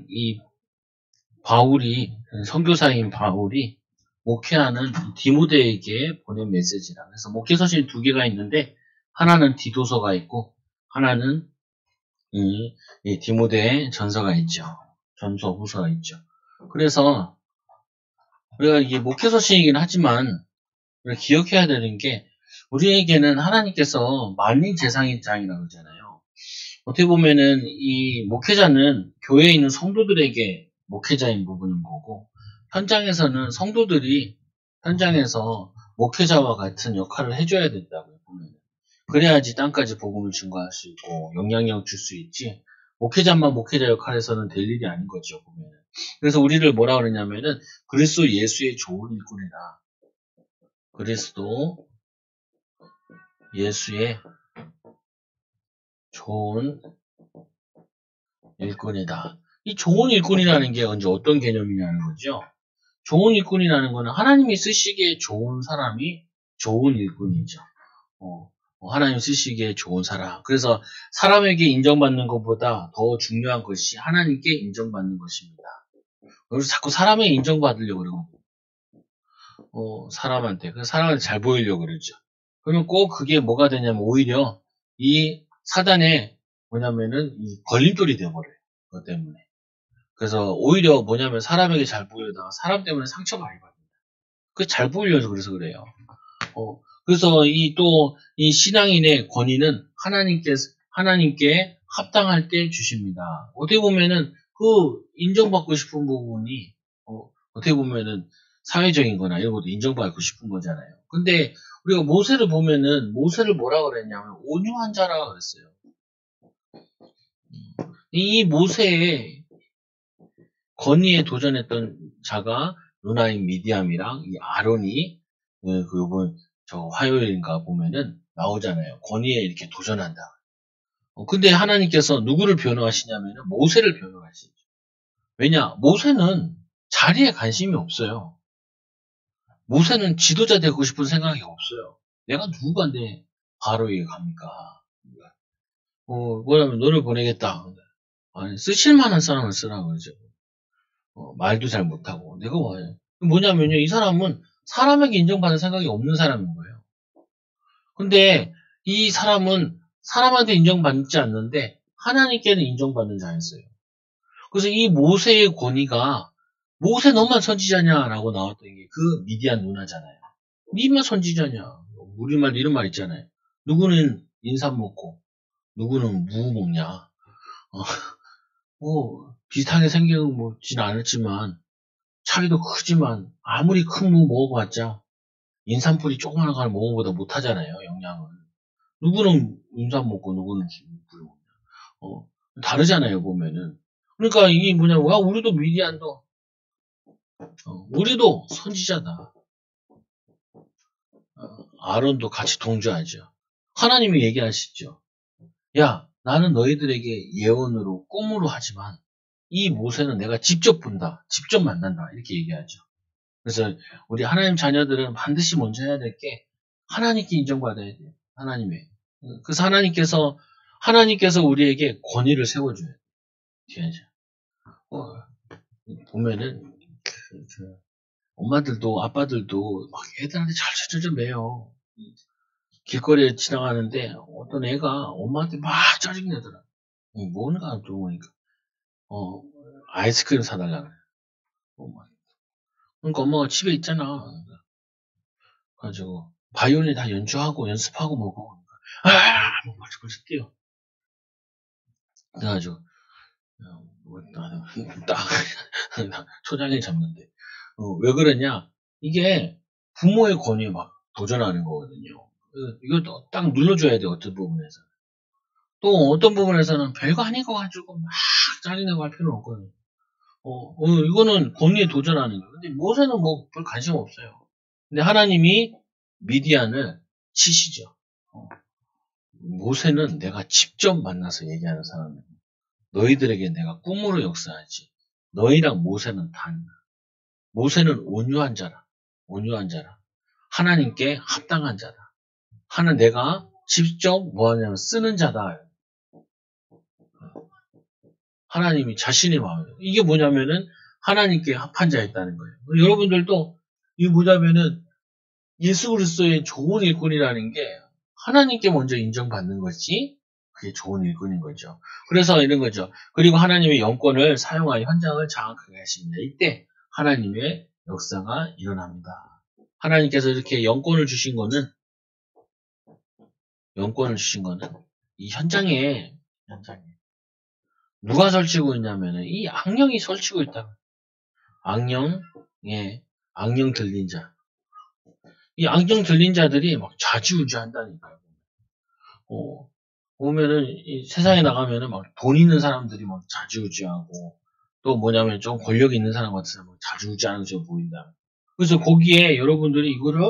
이 바울이, 선교사인 바울이 목회하는 디모데에게 보낸 메시지라. 그래서 목회서신 두 개가 있는데, 하나는 디도서가 있고, 하나는 이 디모데의 전서가 있죠. 전서, 후서가 있죠. 그래서 우리가 이게 목회서신이긴 하지만 우리가 기억해야 되는 게, 우리에게는 하나님께서 만민재상입장이라고 그러잖아요. 어떻게 보면은 이 목회자는 교회에 있는 성도들에게 목회자인 부분인 거고, 현장에서는 성도들이 현장에서 목회자와 같은 역할을 해줘야 된다고요, 보면. 그래야지 땅까지 복음을 증거할 수 있고 영향력 줄 수 있지, 목회자만 목회자 역할에서는 될 일이 아닌 거죠, 보면. 그래서 우리를 뭐라 그러냐면은 그리스도 예수의 좋은 일꾼이다. 그리스도 예수의 좋은 일꾼이다. 이 좋은 일꾼이라는 게 언제 어떤 개념이냐는 거죠. 좋은 일꾼이라는 거는 하나님이 쓰시기에 좋은 사람이 좋은 일꾼이죠. 하나님 쓰시기에 좋은 사람. 그래서 사람에게 인정받는 것보다 더 중요한 것이 하나님께 인정받는 것입니다. 그래서 자꾸 사람에게 인정받으려고 그러거든요. 사람한테. 그래서 사람한테 잘 보이려고 그러죠. 그러면 꼭 그게 뭐가 되냐면 오히려 이 사단의 뭐냐면은 이 걸림돌이 되어버려요. 그것 때문에. 그래서 오히려 뭐냐면 사람에게 잘 보이다가 사람 때문에 상처 많이 받는다. 그 잘 보이려서 그래서 그래요. 그래서 이 신앙인의 권위는 하나님께 합당할 때 주십니다. 어떻게 보면은 그 인정받고 싶은 부분이, 어떻게 보면은 사회적인 거나 이런 것도 인정받고 싶은 거잖아요. 근데 우리가 모세를 보면은 모세를 뭐라 그랬냐면 온유한 자라 그랬어요. 이 모세의 권위에 도전했던 자가 누나인 미디암이랑 이 아론이, 그분 저 화요일인가 보면은 나오잖아요. 권위에 이렇게 도전한다. 근데 하나님께서 누구를 변호하시냐면은 모세를 변호하시죠. 왜냐? 모세는 자리에 관심이 없어요. 모세는 지도자 되고 싶은 생각이 없어요. 내가 누구간데 바로에게 갑니까? 뭐냐면 너를 보내겠다. 아니, 쓰실 만한 사람을 쓰라고 그러죠. 말도 잘 못하고. 내가 와요. 뭐냐면요, 이 사람은 사람에게 인정받을 생각이 없는 사람인 거예요. 근데 이 사람은 사람한테 인정받지 않는데 하나님께는 인정받는 자였어요. 그래서 이 모세의 권위가, 모세 너만 선지자냐라고 나왔던 게 그 미디안 누나잖아요. 니만 선지자냐. 우리말 이런 말 있잖아요. 누구는 인삼 먹고 누구는 무 먹냐. 비슷하게 생겨보진 않았지만 차이도 크지만 아무리 큰 무 먹어봤자 인삼뿌리 조그마한 걸 먹은 것보다 못하잖아요, 영양은. 누구는 인삼 먹고 누구는 뿌리 먹냐. 다르잖아요, 보면은. 그러니까 이게 뭐냐면, 우리도 미디안도, 우리도 선지자다. 아론도 같이 동조하죠. 하나님이 얘기하시죠. 야, 나는 너희들에게 예언으로, 꿈으로 하지만 이 모세는 내가 직접 본다, 직접 만난다, 이렇게 얘기하죠. 그래서 우리 하나님 자녀들은 반드시 먼저 해야 될 게 하나님께 인정받아야 돼요. 하나님의. 그래서 하나님께서 우리에게 권위를 세워줘야 돼요. 보면은 엄마들도 아빠들도 막 애들한테 잘 매요. 길거리에 지나가는데 어떤 애가 엄마한테 막 짜증내더라. 뭔가 좋으니까 아이스크림 사달라 그래. 그러니까 엄마가 집에 있잖아. 가지고 바이올린 다 연주하고 연습하고 뭐고, 뭐 벌써 뛰어. 그래가지고 딱 초장에 잡는데, 왜 그러냐? 이게 부모의 권위에 막 도전하는 거거든요. 이거 딱 눌러줘야 돼, 어떤 부분에서. 또 어떤 부분에서는 별거 아닌 거 가지고 막 짜증내고 할 필요는 없거든요. 이거는 권위에 도전하는 거예요. 근데 모세는 뭐 별 관심 없어요. 근데 하나님이 미디안을 치시죠. 모세는 내가 직접 만나서 얘기하는 사람이고, 너희들에게 내가 꿈으로 역사하지. 너희랑 모세는 다르다. 모세는 온유한 자라. 하나님께 합당한 자다. 내가 직접 뭐하냐면 쓰는 자다. 하나님이 자신의 마음이에요. 이게 뭐냐면은 하나님께 합한 자였다는 거예요. 여러분들도 이게 뭐냐면은 예수 그리스도의 좋은 일꾼이라는 게 하나님께 먼저 인정받는 것이 그게 좋은 일꾼인 거죠. 그래서 이런 거죠. 그리고 하나님의 영권을 사용하여 현장을 장악하게 하십니다. 이때 하나님의 역사가 일어납니다. 하나님께서 이렇게 영권을 주신 거는 이 현장에 누가 설치고 있냐면은 이 악령이 설치고 있다. 악령 들린 자. 이 악령 들린 자들이 막 좌지우지한다니까요. 보면은 이 세상에 나가면은 막 돈 있는 사람들이 막 좌지우지하고 또 뭐냐면 좀 권력 있는 사람 같은 사람 좌지우지하는 것처럼 보인다. 그래서 거기에 여러분들이 이거를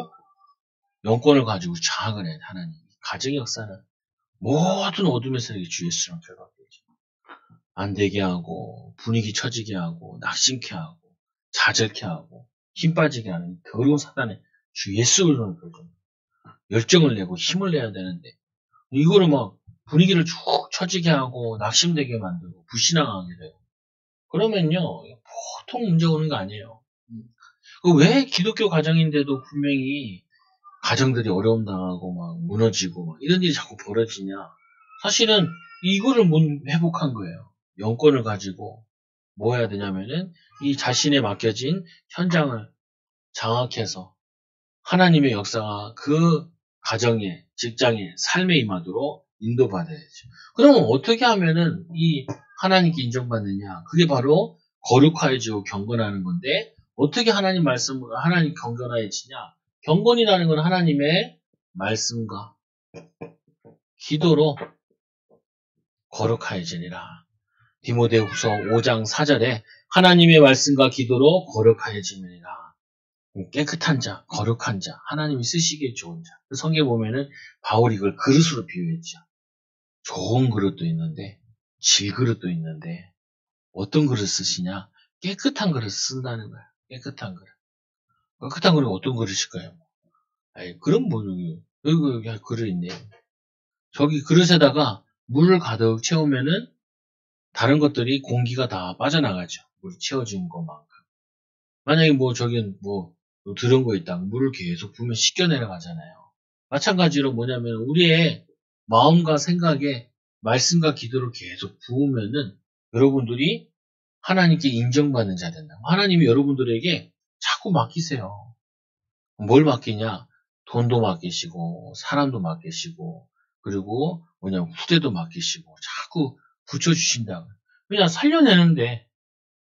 영권을 가지고 장악을 해야 돼. 하나님. 가정의 역사는 모든 어둠의 세력이 주 예수랑 결합되죠. 안 되게 하고 분위기 처지게 하고 낙심케 하고 좌절케 하고 힘 빠지게 하는 더러운 사단의 주 예수를 열정을 내고 힘을 내야 되는데 이거를 막 분위기를 쭉 처지게 하고 낙심되게 만들고 불신앙하게 되고 그러면요 보통 문제 오는 거 아니에요. 왜 기독교 가정인데도 분명히 가정들이 어려움 당하고 막 무너지고 막 이런 일이 자꾸 벌어지냐? 사실은 이거를 못 회복한 거예요. 영권을 가지고 뭐 해야 되냐면은 이 자신에 맡겨진 현장을 장악해서 하나님의 역사가 그 가정에, 직장에, 삶에 임하도록 인도받아야죠. 그러면 어떻게 하면은 이 하나님께 인정받느냐? 그게 바로 거룩하여지고 경건하는 건데 어떻게 하나님 말씀으로 하나님 경건하여지냐? 경건이라는 건 하나님의 말씀과 기도로 거룩하여지니라. 디모데후서 5장 4절에 하나님의 말씀과 기도로 거룩하여지니라. 깨끗한 자, 거룩한 자, 하나님이 쓰시기에 좋은 자. 성경에 보면은 바울이 이걸 그릇으로 비유했죠. 좋은 그릇도 있는데, 질그릇도 있는데, 어떤 그릇 쓰시냐? 깨끗한 그릇 쓴다는 거야. 깨끗한 그릇. 깨끗한 그릇이 어떤 그릇일까요? 그럼 뭐, 여기 그릇 있네. 저기 그릇에다가 물을 가득 채우면은, 다른 것들이 공기가 다 빠져나가죠. 물이 채워진 것만큼. 만약에 들은 거 있다. 물을 계속 부으면 씻겨 내려가잖아요. 마찬가지로 뭐냐면 우리의 마음과 생각에 말씀과 기도를 계속 부으면은 여러분들이 하나님께 인정받는 자 된다. 하나님이 여러분들에게 자꾸 맡기세요. 뭘 맡기냐? 돈도 맡기시고 사람도 맡기시고 그리고 후대도 맡기시고 자꾸 붙여주신다. 그냥 살려내는데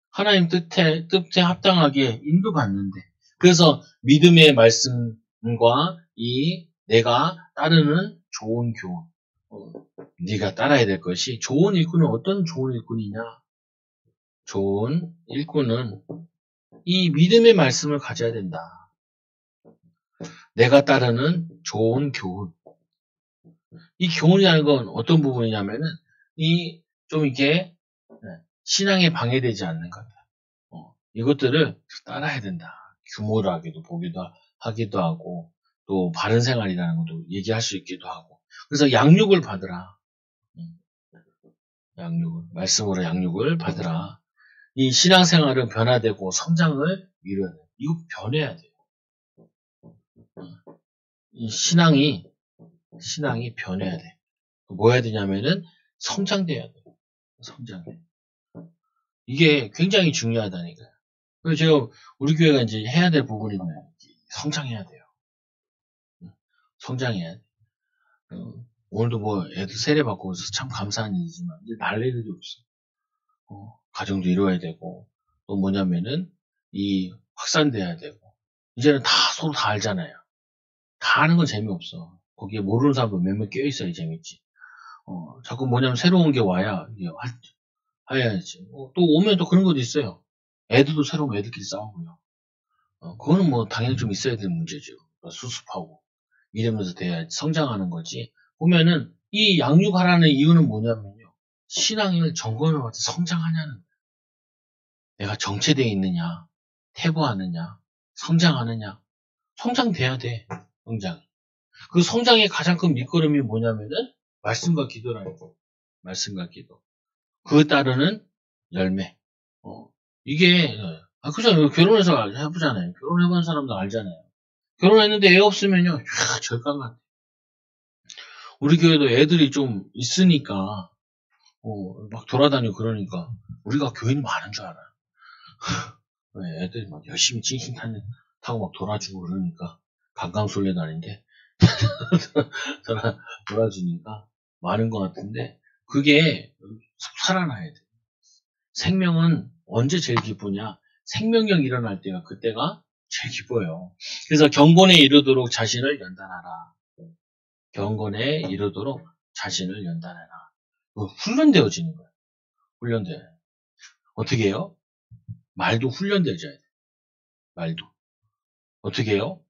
하나님 뜻에 합당하게 인도받는데 그래서 믿음의 말씀과 이 내가 따르는 좋은 교훈 네가 따라야 될 것이 좋은 일꾼은 어떤 좋은 일꾼이냐? 좋은 일꾼은 이 믿음의 말씀을 가져야 된다. 내가 따르는 좋은 교훈. 이 교훈이라는 건 어떤 부분이냐면은 좀 이렇게 신앙에 방해되지 않는 것. 이것들을 따라야 된다. 규모하게도 하기도 하고 또 바른 생활이라는 것도 얘기할 수 있기도 하고 그래서 양육을 받으라. 말씀으로 양육을 받으라. 이 신앙생활은 변화되고 성장을 이뤄야 돼요. 이거 변해야 돼요. 이 신앙이 변해야 돼. 뭐 해야 되냐면은 성장돼야 돼요. 성장돼. 이게 굉장히 중요하다니까요. 그래서 제가 우리 교회가 이제 해야 될 부분이 뭐예요? 성장해야 돼요. 성장해야 돼. 오늘도 애들 세례받고 참 감사한 일이지만 이제 날 일이 없어. 가정도 이루어야 되고 또 뭐냐면은 이 확산돼야 되고 이제는 서로 다 알잖아요. 다 아는 건 재미없어. 거기에 모르는 사람도 몇몇 껴있어야 재밌지. 자꾸 새로운 게 와야 해야지. 또 오면 또 그런 것도 있어요. 애들도 새로운 애들끼리 싸우고요. 그거는 당연히 좀 있어야 될 문제죠. 수습하고 이러면서 돼야 성장하는 거지. 보면은 이 양육하라는 이유는 뭐냐면요. 신앙을 점검을 받아 성장하냐는 거예요. 내가 정체되어 있느냐, 퇴보하느냐, 성장하느냐. 성장돼야 돼. 성장. 그 성장의 가장 큰 밑거름이 뭐냐면은 말씀과 기도라는 거예요. 말씀과 기도. 그에 따르는 열매. 이게, 그죠. 결혼해서 해보잖아요. 결혼해본 사람도 알잖아요. 결혼했는데 애 없으면요, 절간 같아. 우리 교회도 애들이 좀 있으니까, 막 돌아다니고 그러니까, 우리가 교인 많은 줄 알아요. 애들이 막 열심히 칭칭 타고 막 돌아주고 그러니까, 강강술래도 아닌데, 돌아주니까 많은 것 같은데, 그게 살아나야 돼. 생명은 언제 제일 기쁘냐? 생명력 일어날 때가, 그때가 제일 기뻐요. 그래서 경건에 이르도록 자신을 연단하라. 경건에 이르도록 자신을 연단하라. 훈련되어지는 거예요. 훈련돼. 어떻게 해요? 말도 훈련되어져야 돼. 말도. 어떻게 해요?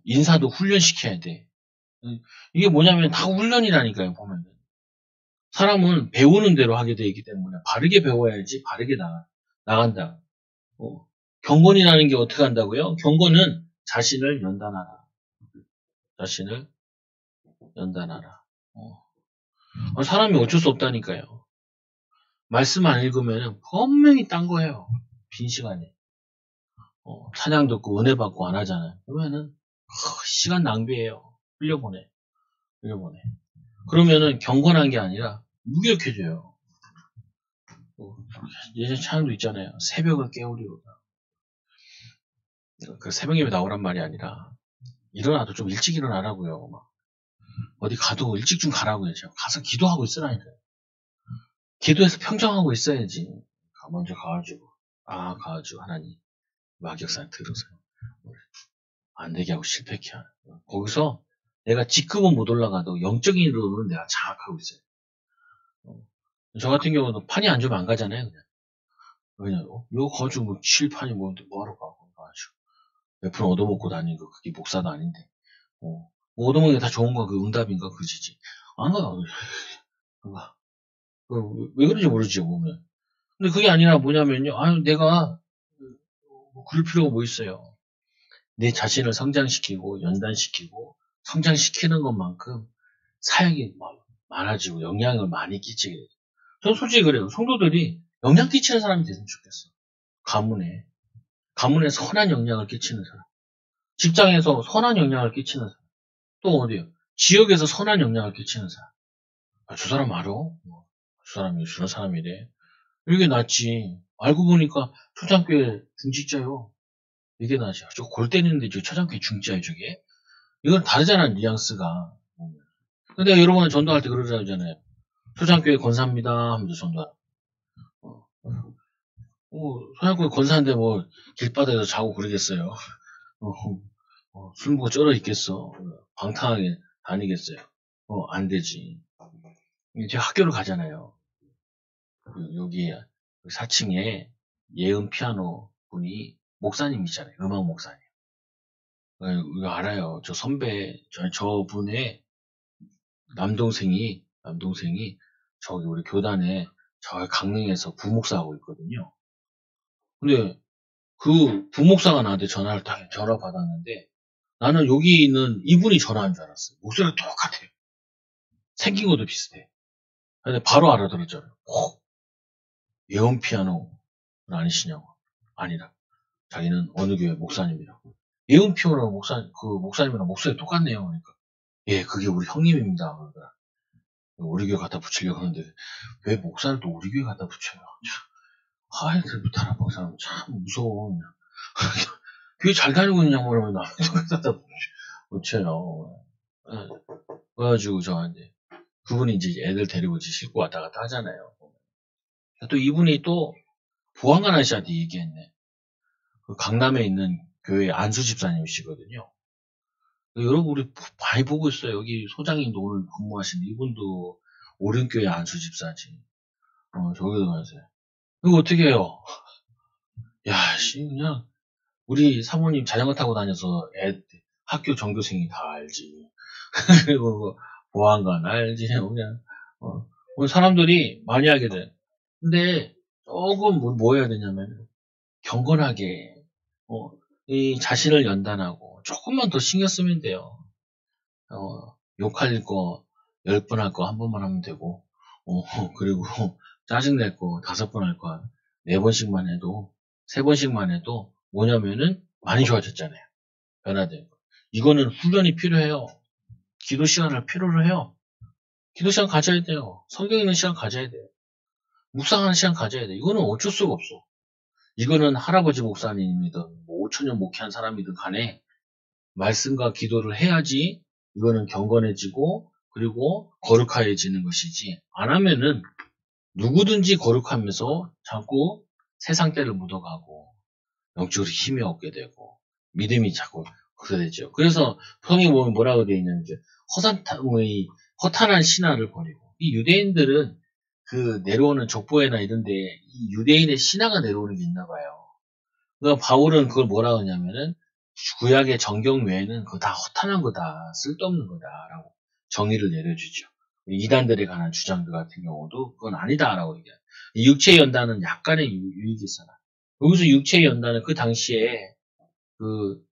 인사도 훈련시켜야 돼. 이게 뭐냐면 다 훈련이라니까요, 보면. 사람은 배우는 대로 하게 되어 있기 때문에 바르게 배워야지 바르게 나간다. 경건이라는 게 어떻게 한다고요? 경건은 자신을 연단하라. 자신을 연단하라. 사람이 어쩔 수 없다니까요. 말씀 안 읽으면 분명히 딴 거예요. 빈 시간에. 찬양 듣고 은혜 받고 안 하잖아요. 그러면은 시간 낭비예요. 흘려보내. 그러면은 경건한 게 아니라 무기력해져요. 예전 찬양도 있잖아요. 새벽을 깨우리로다. 그 새벽 예배 나오란 말이 아니라 일어나도 좀 일찍 일어나라고요. 막. 어디 가도 일찍 좀 가라고요. 가서 기도하고 있으라니까요. 기도해서 평정하고 있어야지. 먼저 가가지고 하나님 마격산 들으세요. 안 되게 하고 실패케 하는. 거기서 내가 직급은 못 올라가도 영적인 이론은 내가 장악하고 있어요. 저 같은 경우는 판이 안 좋으면 안 가잖아요. 그냥. 이거 가지고 뭐 칠판이 뭐하러 가고 가지고 몇 푼 얻어먹고 다니는 거 그게 목사도 아닌데. 뭐 얻어먹는 게 다 좋은 거 그 응답인가 그지지. 안 가. 안 가. 왜 그런지 모르죠 보면. 근데 그게 아니라 뭐냐면요. 내가 그럴 필요가 뭐 있어요. 내 자신을 성장시키고 연단시키고 성장시키는 것만큼 사역이 많아지고 영향을 많이 끼치게 돼요. 저는 솔직히 그래요. 성도들이 영향 끼치는 사람이 됐으면 좋겠어. 가문에 선한 영향을 끼치는 사람. 직장에서 선한 영향을 끼치는 사람. 또 어디요? 지역에서 선한 영향을 끼치는 사람. 저 사람 알아? 저 사람이 저런 사람이래. 이게 낫지. 알고 보니까 초장교회 중직자요. 이게 낫지. 저 골 때리는데 저 초장교회 중직자요, 저게. 이건 다르잖아, 뉘앙스가. 근데 여러분 전도할 때 그러잖아요. 초장교회 권사입니다 하면서 전도하라. 초장교회 권사인데 뭐 길바닥에서 자고 그러겠어요. 술 먹고 쩔어 있겠어. 방탕하게 다니겠어요. 안 되지. 제가 학교를 가잖아요. 여기 4층에 예은 피아노 분이 목사님이잖아요. 음악 목사님. 이거 알아요. 저 선배, 저분의 남동생이 저기 우리 교단에 저 강릉에서 부목사하고 있거든요. 근데 그 부목사가 나한테 전화 받았는데 나는 여기 있는 이분이 전화한 줄 알았어요. 목소리가 똑같아요. 생긴 것도 비슷해. 근데 바로 알아들었잖아요. 예언 피아노 아니시냐고. 아니라. 자기는 어느 교회 목사님이라고. 예언 피아노 목사님이랑 목소리 똑같네요. 그러니까. 예, 그게 우리 형님입니다. 그러니까. 우리 교회 갖다 붙이려고 하는데, 왜 목사를 또 우리 교회 갖다 붙여요? 그때부터 그 사람 참 무서워. 그냥. 교회 잘 다니고 있냐고 그러면 나 갖다 붙여요. 그래가지고 저한테. 그분이 이제 애들 데리고 이제 싣고 왔다 갔다 하잖아요. 또 이분이 또 보안관 아저씨한테 얘기했네. 그 강남에 있는 교회 안수 집사님이시거든요. 여러분 우리 많이 보고 있어요. 여기 소장님도 오늘 근무하시는 이분도 오륜교회 안수 집사지. 저기도 가세요. 이거 어떻게 해요? 야, 그냥 우리 사모님 자전거 타고 다녀서 학교 전교생이 다 알지. 그리고 보안관 알지. 그냥 사람들이 많이 하게 돼. 근데 조금 뭐 해야 되냐면 경건하게 이 자신을 연단하고 조금만 더 신경 쓰면 돼요. 욕할 거 10번 할 거 한 번만 하면 되고 그리고 짜증낼 거 5번 할 거 4번씩만 해도 3번씩만 해도 뭐냐면은 많이 좋아졌잖아요. 변화되고. 이거는 훈련이 필요해요. 기도 시간을 필요로 해요. 기도 시간 가져야 돼요. 성경 읽는 시간 가져야 돼요. 묵상하는 시간 가져야 돼요. 이거는 어쩔 수가 없어. 이거는 할아버지 목사님이든 뭐 5천년 목회한 사람이든 간에 말씀과 기도를 해야지 이거는 경건해지고 그리고 거룩해지는 것이지 안 하면은 누구든지 거룩하면서 자꾸 세상 때를 묻어가고 영적으로 힘이 없게 되고 믿음이 자꾸 그렇게 되죠. 그래서 성경에 보면 뭐라고 되어 있냐면 허탄한 신화를 버리고 이 유대인들은 그 내려오는 족보에나 이런데 이 유대인의 신화가 내려오는 게 있나 봐요. 그러니까 바울은 그걸 뭐라고 하냐면은 구약의 정경 외에는 그거 다 허탄한 거다, 쓸데없는 거다라고 정의를 내려주죠. 이단들에 관한 주장들 같은 경우도 그건 아니다라고 얘기해요. 육체의 연단은 약간의 유익이 있어라. 여기서 육체의 연단은 그 당시에 그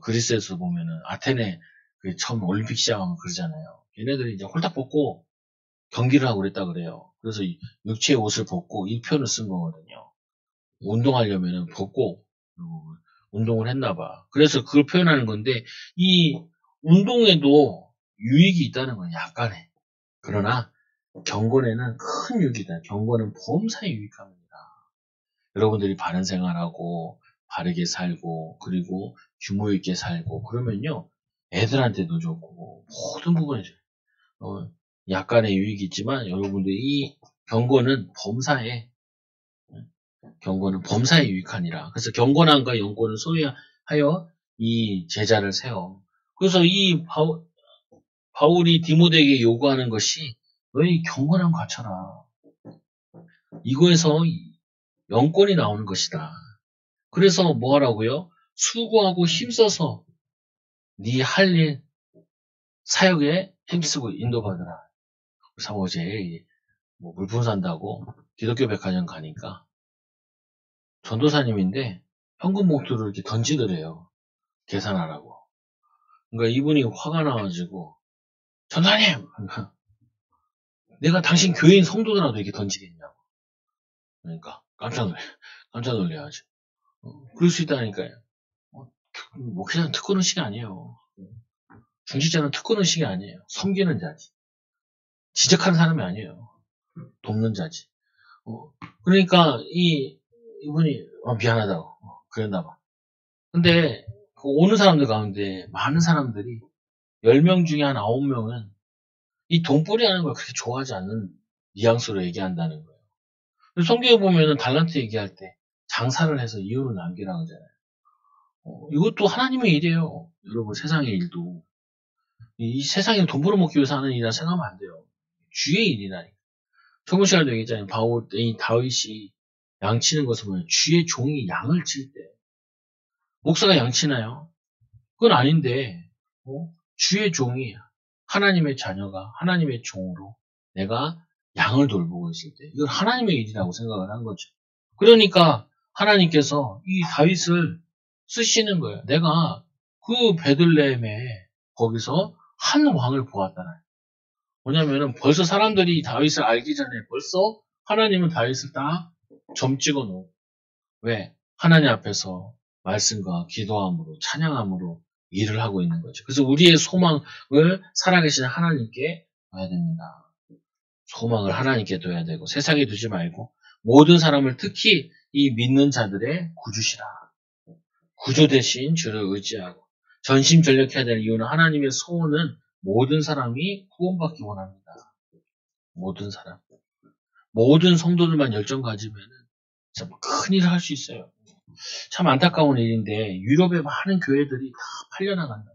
그리스에서 보면은 아테네 그 처음 올림픽 시작하면 그러잖아요. 얘네들이 이제 홀딱 벗고 경기를 하고 그랬다 그래요. 그래서 육체의 옷을 벗고 이 표현을 쓴 거거든요. 운동하려면은 벗고 운동을 했나 봐. 그래서 그걸 표현하는 건데 이 운동에도 유익이 있다는 건 약간의. 그러나 경건에는 큰 유익이 있다. 경건은 범사에 유익합니다. 여러분들이 바른 생활하고 바르게 살고 그리고 규모 있게 살고 그러면요 애들한테도 좋고 모든 부분에 약간의 유익이 있지만 여러분들이 이 경건은 범사에 유익하니라. 그래서 경건함과 영권을 소유하여 이 제자를 세워. 그래서 이 바울이 디모데에게 요구하는 것이 너희 경건함 갖춰라. 이거에서 영권이 나오는 것이다. 그래서 뭐 하라고요? 수고하고 힘써서 네 할 일 사역에 힘쓰고 인도받으라. 그래서 어제 뭐 물품 산다고 기독교 백화점 가니까 전도사님인데 현금 봉투를 이렇게 던지더래요. 계산하라고. 그러니까 이분이 화가 나가지고 전도사님! 내가 당신 교회인 성도들한테 이렇게 던지겠냐고. 그러니까 깜짝 놀래가지고. 그럴 수 있다니까요. 목회자는 특권의식이 아니에요. 중직자는 특권의식이 아니에요. 섬기는 자지. 지적하는 사람이 아니에요. 돕는 자지. 그러니까 이분이 미안하다고 그랬나 봐. 근데 오는 사람들 가운데 많은 사람들이 10명 중에 한 9명은 이 돈벌이 하는 걸 그렇게 좋아하지 않는 뉘앙스로 얘기한다는 거예요. 성경에 보면은 달란트 얘기할 때 장사를 해서 이윤을 남기라고 하잖아요. 이것도 하나님의 일이에요. 여러분 세상의 일도. 이 세상에 돈 벌어먹기 위해서 하는 일이라 생각하면 안 돼요. 주의 일이라니까. 저번 시간에도 얘기했잖아요. 다윗이 양치는 것을 보면 주의 종이 양을 칠 때. 목사가 양치나요? 그건 아닌데, 주의 종이 하나님의 자녀가 하나님의 종으로 내가 양을 돌보고 있을 때, 이건 하나님의 일이라고 생각을 한 거죠. 그러니까 하나님께서 이 다윗을 쓰시는 거예요. 내가 그 베들레헴에 거기서 한 왕을 보았다는. 뭐냐면은 벌써 사람들이 다윗을 알기 전에 벌써 하나님은 다윗을 다 점 찍어 놓고 왜? 하나님 앞에서 말씀과 기도함으로 찬양함으로 일을 하고 있는 거죠. 그래서 우리의 소망을 살아계신 하나님께 둬야 됩니다. 소망을 하나님께 둬야 되고 세상에 두지 말고 모든 사람을 특히 이 믿는 자들의 구주시라. 구주 대신 주를 의지하고 전심전력해야 될 이유는 하나님의 소원은 모든 사람이 구원받기 원합니다. 모든 사람. 모든 성도들만 열정 가지면 참 큰 일을 할 수 있어요. 참 안타까운 일인데 유럽의 많은 교회들이 다 팔려나간다.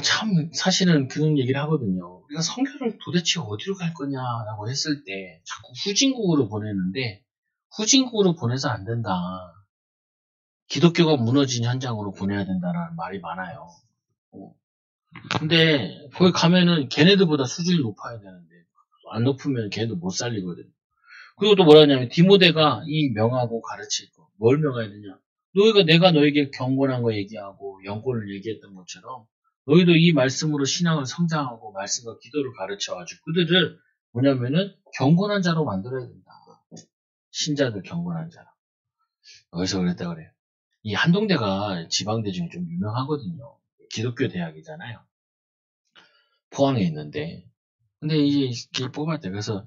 참 사실은 그런 얘기를 하거든요. 우리가 선교를 도대체 어디로 갈 거냐라고 했을 때 자꾸 후진국으로 보내는데 후진국으로 보내서 안 된다. 기독교가 무너진 현장으로 보내야 된다라는 말이 많아요. 근데 거기 가면은 걔네들보다 수준이 높아야 되는데 안 높으면 걔네도 못 살리거든. 그리고 또 뭐라 하냐면 디모데가 이 명하고 가르칠 거. 뭘 명해야 되냐? 내가 너에게 경건한 거 얘기하고 영권을 얘기했던 것처럼 너희도 이 말씀으로 신앙을 성장하고 말씀과 기도를 가르쳐가지고 그들을 뭐냐면은 경건한 자로 만들어야 된다. 신자들 경건한 자로. 여기서 그랬다 그래요. 이 한동대가 지방대 중에 좀 유명하거든요. 기독교 대학이잖아요. 포항에 있는데. 근데 이제 이렇게 뽑았대. 그래서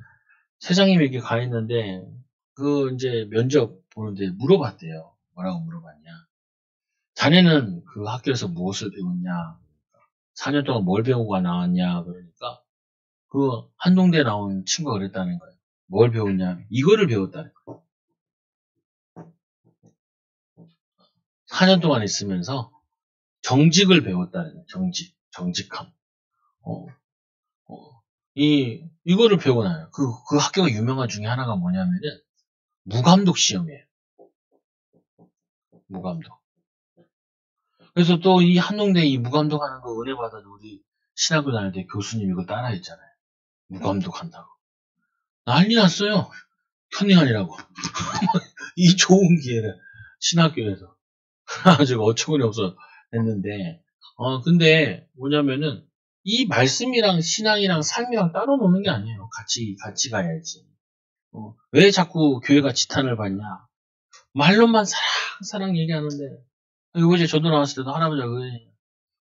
세장님이 이렇게 가 있는데, 이제 면접 보는데 물어봤대요. 뭐라고 물어봤냐. 자네는 그 학교에서 무엇을 배웠냐. 4년 동안 뭘 배우고 나왔냐. 그러니까, 한동대 나온 친구가 그랬다는 거예요. 뭘 배웠냐. 이거를 배웠다는 거예요. 4년 동안 있으면서 정직을 배웠다는 거예요. 정직함. 어, 이거를 배우고 나요. 그 학교가 유명한 중에 하나가 뭐냐면은, 무감독 시험이에요. 무감독. 그래서 또 이 한동대 이 무감독 하는 거 은혜 받아도 우리 신학교 다닐 때 교수님 이거 따라 했잖아요. 무감독 한다고. 난리 났어요. 컨닝하니라고. 이 좋은 기회를 신학교에서. 아주 어처구니 없어 했는데, 근데 뭐냐면은, 이 말씀이랑 신앙이랑 삶이랑 따로 노는 게 아니에요. 같이 가야지. 왜 자꾸 교회가 지탄을 받냐? 말로만 사랑 얘기하는데, 어제 전도 나왔을 때도 할아버지가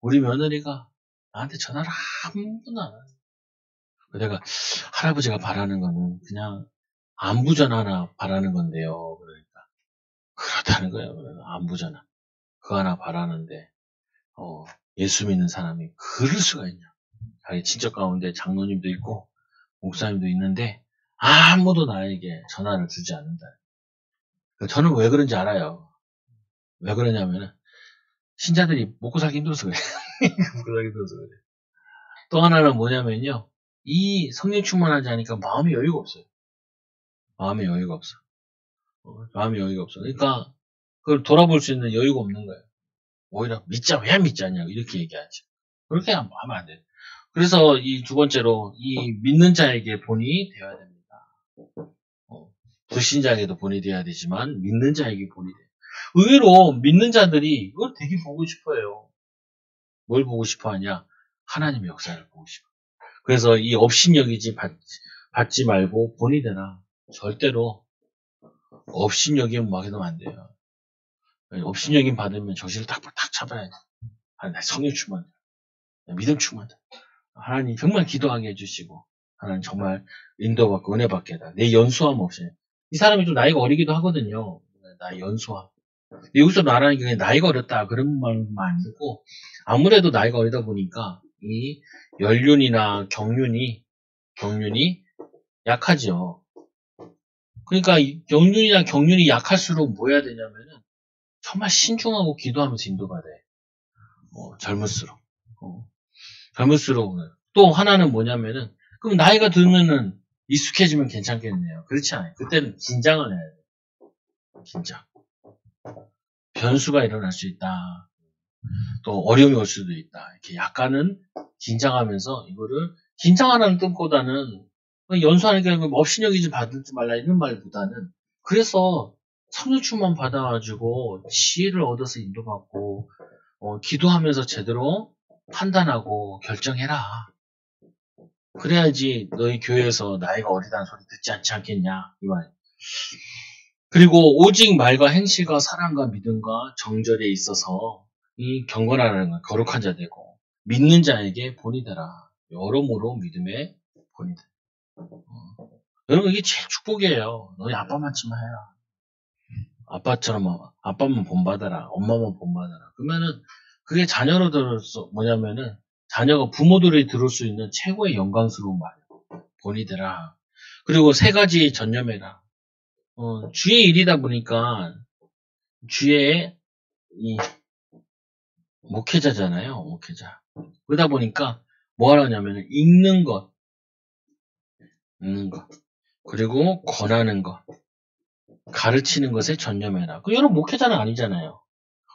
우리 며느리가 나한테 전화를 한 번도 안 하네. 내가 할아버지가 바라는 거는 그냥 안부전 하나 바라는 건데요. 그러니까 그렇다는 거예요. 안부전 그거 하나 바라는데 예수 믿는 사람이 그럴 수가 있냐? 자기 친척 가운데 장로님도 있고 목사님도 있는데 아무도 나에게 전화를 주지 않는다. 저는 왜 그런지 알아요. 왜 그러냐면은 신자들이 먹고 살기 힘들어서 그래. 먹고 살기 힘들어서 그래. 또 하나는 뭐냐면요. 이 성령 충만하지 않으니까 마음의 여유가 없어요. 마음의 여유가 없어. 마음의 여유가 없어. 그러니까 그걸 돌아볼 수 있는 여유가 없는 거예요. 오히려 왜 믿지 않냐고 이렇게 얘기하지. 그렇게 하면 안 돼. 그래서 이 두 번째로 이 믿는 자에게 본이 되어야 됩니다. 불신자에게도 본이 되어야 되지만 믿는 자에게 본이 돼요. 의외로 믿는 자들이 이걸 되게 보고 싶어요. 뭘 보고 싶어 하냐? 하나님의 역사를 보고 싶어. 그래서 이 업신여기지 받지 말고 본이 되라. 절대로 업신여기면 막 해도 안 돼요. 업신여김 받으면 정신을 딱 잡아야 돼. 나 성령 충만, 믿음 충만. 하나님 정말 기도하게 해주시고 하나님 정말 인도받고 은혜 받게 해라. 내 연수함 없이. 이 사람이 좀 나이가 어리기도 하거든요. 나 연수함. 여기서 말하는 게 나이가 어렸다 그런 말만 안 듣고 아무래도 나이가 어리다 보니까 이 연륜이나 경륜이 약하죠. 그러니까 연륜이나 경륜이 약할수록 뭐 해야 되냐면은 정말 신중하고 기도하면서 인도가 돼. 젊을수록. 젊을수록. 또 하나는 뭐냐면은 그럼 나이가 들면은 익숙해지면 괜찮겠네요. 그렇지 않아요. 그때는 긴장을 해야 돼요. 긴장. 변수가 일어날 수 있다. 또 어려움이 올 수도 있다. 이렇게 약간은 긴장하면서 이거를 긴장하라는 뜻보다는 연수하니까 업신여기지 받지 말라 이런 말보다는 그래서 성령충만 받아가지고 지혜를 얻어서 인도받고 기도하면서 제대로 판단하고 결정해라. 그래야지 너희 교회에서 나이가 어리다는 소리 듣지 않겠냐 이 말. 그리고 오직 말과 행실과 사랑과 믿음과 정절에 있어서 이 경건하라는 건 거룩한 자 되고 믿는 자에게 본이 되라. 여러모로 믿음의 본이 되라. 여러분 이게 제일 축복이에요. 너희 아빠만치만 해라. 아빠만 본받아라. 엄마만 본받아라. 그러면은 그게 자녀로 뭐냐면은 자녀가 부모들이 들을 수 있는 최고의 영광스러운 말이에요. 본이 되라. 그리고 세 가지 전념해라. 주의 일이다 보니까 주의 이 목회자잖아요. 목회자. 그러다 보니까 뭐 하냐면은 읽는 것, 그리고 권하는 것, 가르치는 것에 전념해라. 여러분 목회자는 아니잖아요.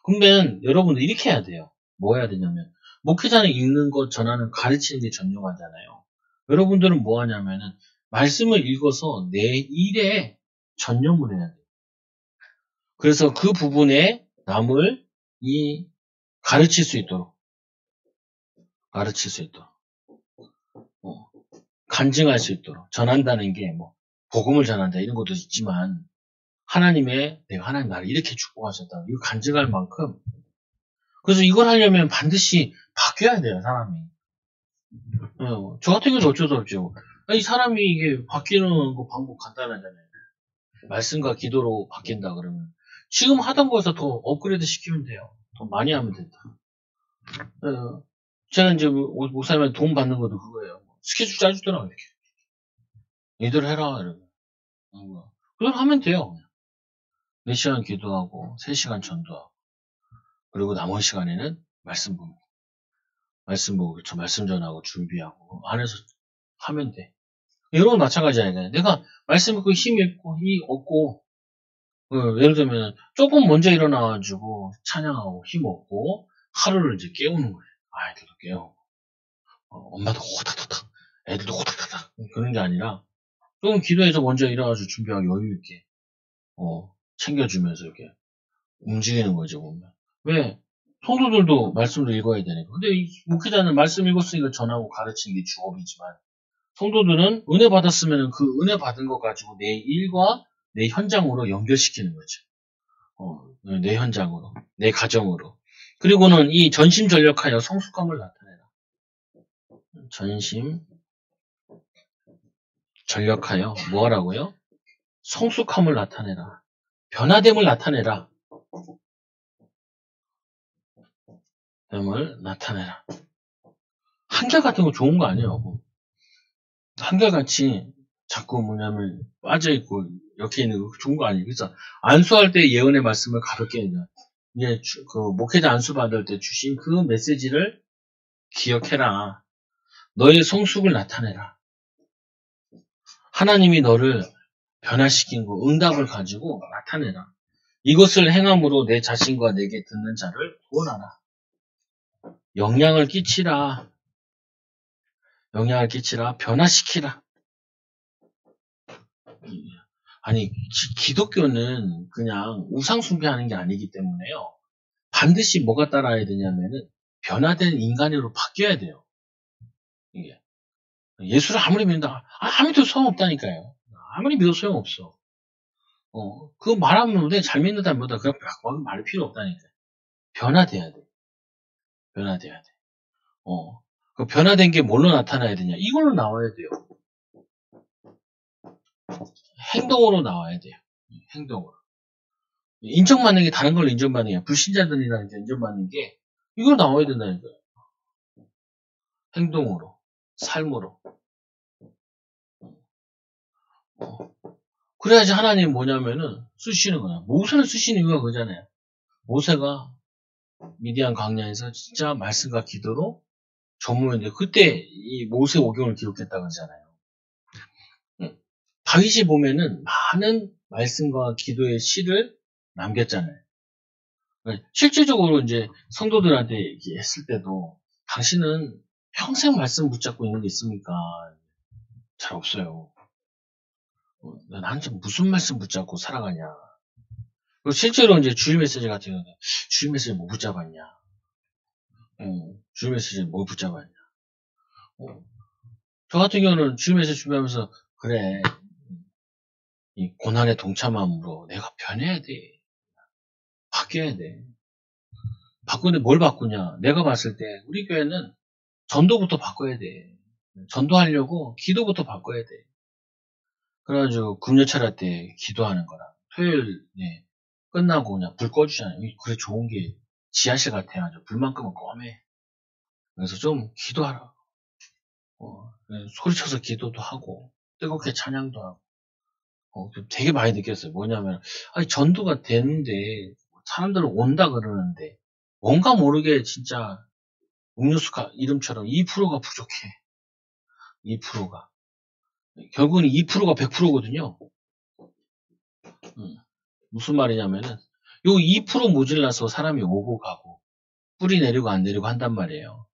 그러면 여러분들 이렇게 해야 돼요. 뭐 해야 되냐면 목회자는 읽는 것, 전하는, 가르치는 게 전념하잖아요. 여러분들은 뭐 하냐면은 말씀을 읽어서 내 일에 전념을 해야 돼요. 그래서 그 부분에 남을 가르칠 수 있도록. 간증할 수 있도록 전한다는 게 뭐 복음을 전한다 이런 것도 있지만 내가 하나님 나를 이렇게 축복하셨다 이거 간증할 만큼 그래서 이걸 하려면 반드시 바뀌어야 돼요 사람이. 저 같은 경우는 어쩔 수 없죠. 이 사람이 이게 바뀌는 거 방법 간단하잖아요. 말씀과 기도로 바뀐다 그러면 지금 하던 거에서 더 업그레이드 시키면 돼요. 더 많이 하면 된다. 제가 이제 목사님한테 돈 받는 것도 그거예요. 스케줄 짜주더라고요. 이렇게. 이대로 해라 이러면. 그걸 하면 돼요. 그냥. 4시간 기도하고 3시간 전도하고 그리고 남은 시간에는 말씀 보고 저 말씀 전하고 준비하고 안에서 하면 돼. 여러분 마찬가지잖아요. 내가 말씀 듣고 힘이 없고 예를 들면 조금 먼저 일어나가지고 찬양하고 힘 없고 하루를 이제 깨우는 거예요. 아이들도 깨우고 엄마도 호닥호닥 애들도 호닥호닥 그런 게 아니라 조금 기도해서 먼저 일어나서 준비하고 여유 있게 챙겨주면서 이렇게 움직이는 거죠 보면. 왜? 성도들도 말씀도 읽어야 되니까. 근데 이 목회자는 말씀 읽었으니까 전하고 가르치는 게 주업이지만 성도들은 은혜 받았으면 그 은혜 받은 것 가지고 내 일과 내 현장으로 연결시키는 거죠. 내 현장으로, 내 가정으로. 그리고는 이 전심전력하여 성숙함을 나타내라. 전심전력하여 뭐 하라고요? 성숙함을 나타내라. 변화됨을 나타내라. 됨을 나타내라. 한결같은 거 좋은 거 아니에요. 한결같이 자꾸 뭐냐면 빠져있고 이렇게 있는 거 좋은 거 아니에요. 그래서 안수할 때 예언의 말씀을 가볍게 이제 그 목회자 안수 받을 때 주신 그 메시지를 기억해라. 너의 성숙을 나타내라. 하나님이 너를 변화시킨 거 응답을 가지고 나타내라. 이것을 행함으로 내 자신과 내게 듣는 자를 구원하라. 영향을 끼치라. 변화시키라. 아니, 기독교는 그냥 우상 숭배하는 게 아니기 때문에요. 반드시 뭐가 따라야 되냐면은 변화된 인간으로 바뀌어야 돼요. 이게. 예수를 아무리 믿는다. 아무리 믿어도 소용없다니까요. 아무리 믿어도 소용없어. 그거 말하면 잘 믿는다 뭐다. 그냥 말이 필요 없다니까요. 변화돼야 돼. 그 변화된 게 뭘로 나타나야 되냐? 이걸로 나와야 돼요. 행동으로 나와야 돼요. 행동으로. 인정받는 게 다른 걸로 인정받는 게 불신자들이라는 게 인정받는 게 이걸 나와야 된다니까요. 행동으로, 삶으로. 그래야지 하나님 뭐냐면은 쓰시는 거야. 모세를 쓰시는 이유가 그거잖아요. 모세가 미디안 광야에서 진짜 말씀과 기도로 전무했는데 그때 이 모세 오경을 기록했다 그러잖아요. 다윗이 보면은 많은 말씀과 기도의 시를 남겼잖아요. 실질적으로 이제 성도들한테 얘기했을 때도 당신은 평생 말씀 붙잡고 있는 게 있습니까? 잘 없어요. 나한테 무슨 말씀 붙잡고 살아가냐. 그리고 실제로 이제 주일 메시지 같은 경우는 주일 메시지 뭐 붙잡았냐. 주일 메시지 뭐 붙잡았냐. 저 같은 경우는 주일 메시지 준비하면서 그래. 이 고난에 동참함으로 내가 변해야 돼. 바뀌어야 돼. 바꾸는데 뭘 바꾸냐. 내가 봤을 때 우리 교회는 전도부터 바꿔야 돼. 전도하려고 기도부터 바꿔야 돼. 그래가지고 금요철야 때 기도하는 거랑 토요일 끝나고 그냥 불 꺼주잖아요. 그래 좋은 게 지하실 같아. 아주 불만 끄면 껌해. 그래서 좀 기도하라. 소리쳐서 기도도 하고 뜨겁게 찬양도 하고 되게 많이 느꼈어요. 뭐냐면 아니 전도가 되는데 사람들은 온다 그러는데 뭔가 모르게 진짜 음료수 이름처럼 2%가 부족해. 2%가. 결국은 2%가 100%거든요. 무슨 말이냐면은 요 2% 모질라서 사람이 오고 가고 뿌리 내리고 안 내리고 한단 말이에요.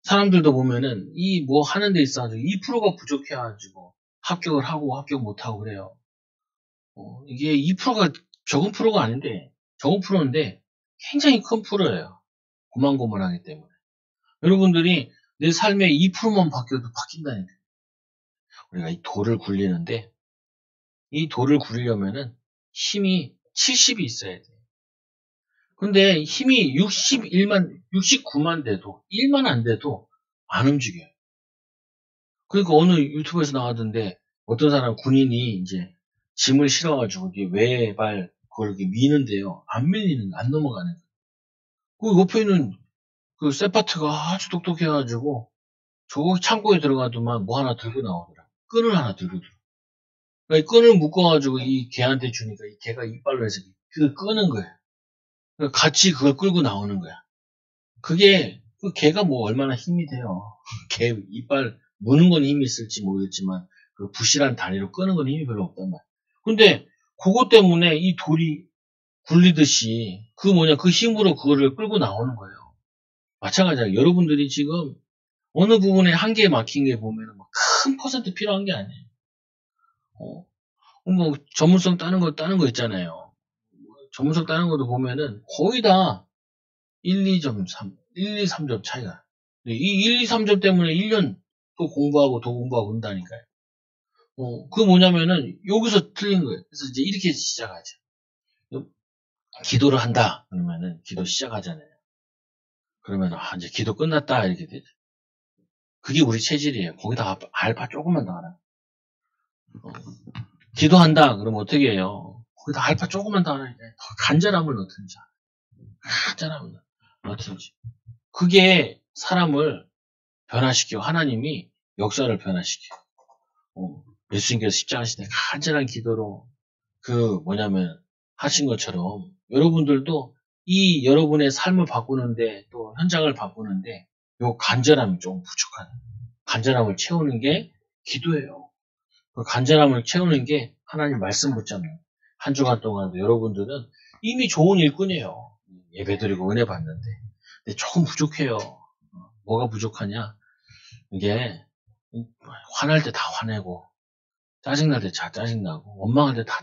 사람들도 보면은 이 뭐 하는 데 있어가지고 2%가 부족해가지고 합격을 하고 합격 못하고 그래요. 이게 2%가 적은 프로가 아닌데 적은 프로인데 굉장히 큰 프로예요. 고만고만하기 때문에. 여러분들이 내 삶에 2%만 바뀌어도 바뀐다니까. 우리가 이 돌을 굴리는데, 이 돌을 굴리려면은 힘이 70이 있어야 돼. 근데 힘이 69만 돼도, 1만 안 돼도 안 움직여요. 그러니까 어느 유튜브에서 나왔는데, 어떤 사람 군인이 이제 짐을 실어가지고 이게 외발 그걸 이렇게 미는데요. 안 밀리는, 안 넘어가는 거예요. 그 옆에 있는 그 세파트가 아주 똑똑해가지고, 저 창고에 들어가더만 뭐 하나 들고 나오더라. 끈을 하나 들고 들어. 그러니까 이 끈을 묶어가지고 이 개한테 주니까 이 개가 이빨로 해서 그걸 끄는 거야. 그러니까 같이 그걸 끌고 나오는 거야. 그게, 그 개가 뭐 얼마나 힘이 돼요. 개 이빨 무는 건 힘이 있을지 모르겠지만, 그 부실한 다리로 끄는 건 힘이 별로 없단 말이야. 근데, 그것 때문에 이 돌이 굴리듯이, 그 힘으로 그거를 끌고 나오는 거예요. 마찬가지로 여러분들이 지금 어느 부분에 한계에 막힌 게 보면은 큰 퍼센트 필요한 게 아니에요. 뭐, 전문성 따는 거 있잖아요. 전문성 따는 것도 보면은 거의 다 1, 2.3, 1, 2, 3점 차이가. 이 1, 2, 3점 때문에 1년 또 공부하고 그런다니까요. 그거 뭐냐면은 여기서 틀린 거예요. 그래서 이제 이렇게 시작하죠. 기도를 한다. 그러면은 기도 시작하잖아요. 그러면 이제 기도 끝났다 이렇게 되죠. 그게 우리 체질이에요. 거기다 알파 조금만 더 하라. 기도한다. 그러면 어떻게 해요? 거기다 알파 조금만 더 하라. 더 간절함을 넣든지. 간절함을 넣든지. 그게 사람을 변화시켜. 하나님이 역사를 변화시켜. 예수님께서 십자가 시대 간절한 기도로 하신 것처럼 여러분들도 이 여러분의 삶을 바꾸는데 또 현장을 바꾸는데 요 간절함이 좀 부족한 간절함을 채우는 게 기도예요. 그 간절함을 채우는 게 하나님 말씀 붙잡는 한 주간 동안도 여러분들은 이미 좋은 일꾼이에요. 예배드리고 은혜 받는데 근데 조금 부족해요. 뭐가 부족하냐? 이게 화날 때 다 화내고 짜증날 때 다 짜증나고 원망할 때 다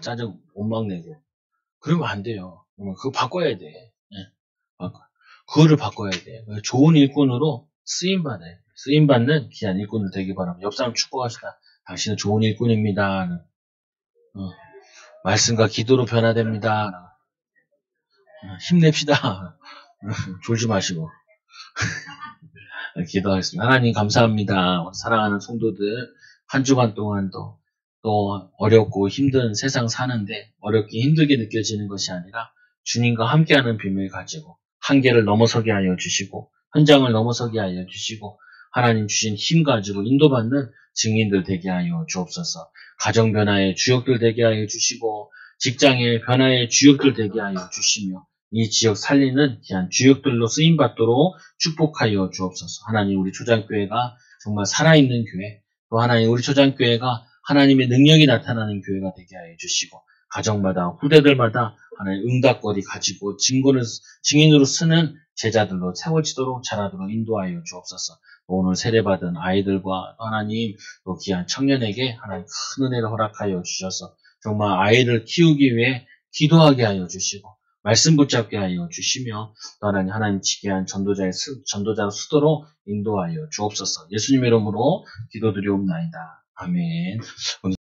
원망내고 그러면 안 돼요. 그거 바꿔야 돼. 네. 그거를 바꿔야 돼. 좋은 일꾼으로 쓰임받아요. 쓰임받는 귀한 일꾼을 되기 바랍니다. 옆 사람 축복하시다. 당신은 좋은 일꾼입니다. 말씀과 기도로 변화됩니다. 힘냅시다. 졸지 마시고. 기도하겠습니다. 하나님 감사합니다. 사랑하는 성도들 한 주간 동안도 또 어렵고 힘든 세상 사는데 어렵게 힘들게 느껴지는 것이 아니라 주님과 함께하는 비밀을 가지고 한계를 넘어서게 하여 주시고 현장을 넘어서게 하여 주시고 하나님 주신 힘 가지고 인도받는 증인들 되게 하여 주옵소서. 가정 변화의 주역들 되게 하여 주시고 직장의 변화의 주역들 되게 하여 주시며 이 지역 살리는 귀한 주역들로 쓰임받도록 축복하여 주옵소서. 하나님 우리 초장교회가 정말 살아있는 교회 또 하나님 우리 초장교회가 하나님의 능력이 나타나는 교회가 되게 하여 주시고 가정마다 후대들마다 하나님 응답거리 가지고 증인으로 쓰는 제자들로 세워지도록 자라도록 인도하여 주옵소서. 오늘 세례받은 아이들과 하나님 또 귀한 청년에게 하나님 큰 은혜를 허락하여 주셔서 정말 아이를 키우기 위해 기도하게 하여 주시고 말씀 붙잡게 하여 주시며 또 하나님 지게한 전도자로 쓰도록 인도하여 주옵소서. 예수님의 이름으로 기도드리옵나이다. 아멘.